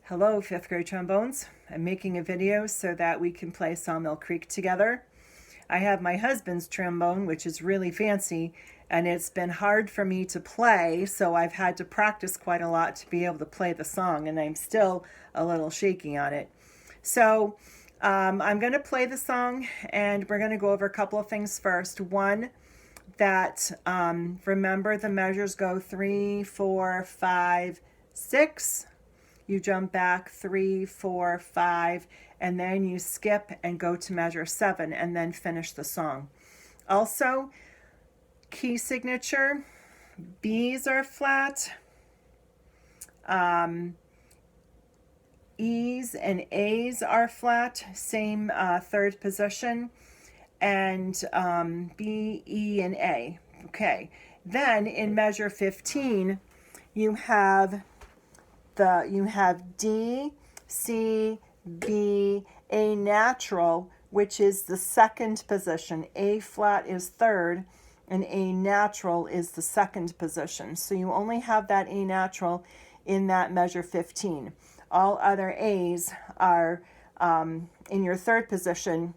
Hello, 5th grade trombones. I'm making a video so that we can play Sawmill Creek together. I have my husband's trombone, which is really fancy, and it's been hard for me to play, so I've had to practice quite a lot to be able to play the song, and I'm still a little shaky on it. So I'm going to play the song, and we're going to go over a couple of things first. One, that remember the measures go 3, 4, 5, 6. You jump back 3, 4, 5, and then you skip and go to measure 7 and then finish the song. Also, key signature, B's are flat, E's and A's are flat, same third position, and B, E, and A. Okay, then in measure 15, you have D, C, B, A natural, which is the second position. A flat is third, and A natural is the second position. So you only have that A natural in that measure 15. All other A's are in your third position.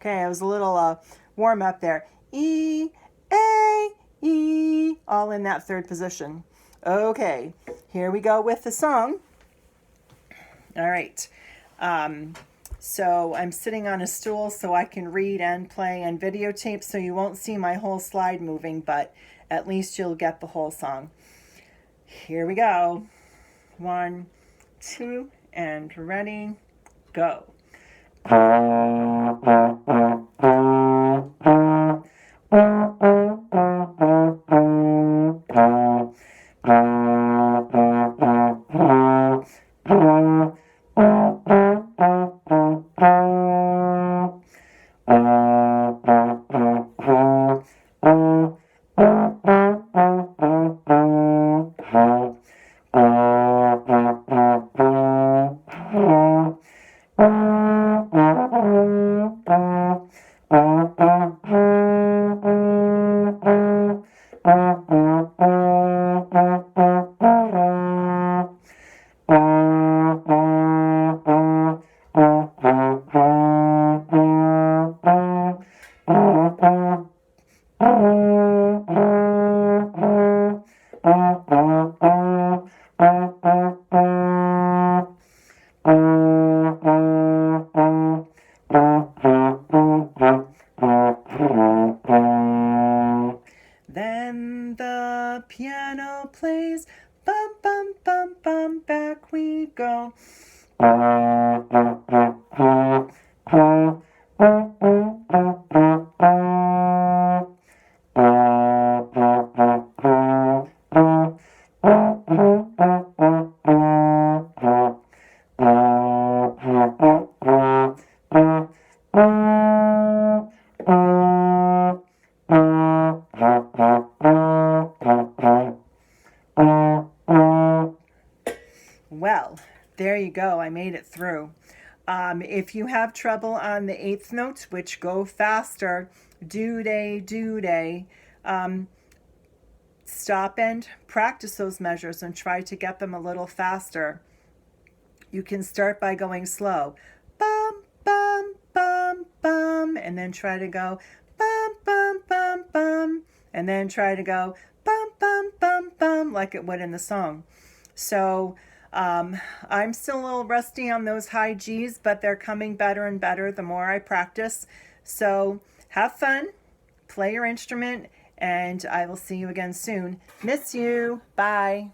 Okay, I was a little warm up there. E, A, E, all in that third position. Okay, here we go with the song. All right. So I'm sitting on a stool so I can read and play and videotape, so you won't see my whole slide moving, but at least you'll get the whole song. Here we go. 1, 2, and ready, go. Then the piano plays, bum, bum, bum, bum, back we go. Well, there you go. I made it through. If you have trouble on the 8th notes, which go faster, do-day, stop and practice those measures and try to get them a little faster. You can start by going slow. Bum, bum, bum, bum, and then try to go bum, bum, bum, bum, and then try to go bum, bum, bum, bum, like it would in the song. So I'm still a little rusty on those high G's, but they're coming better and better the more I practice. So have fun, play your instrument, and I will see you again soon. Miss you. Bye.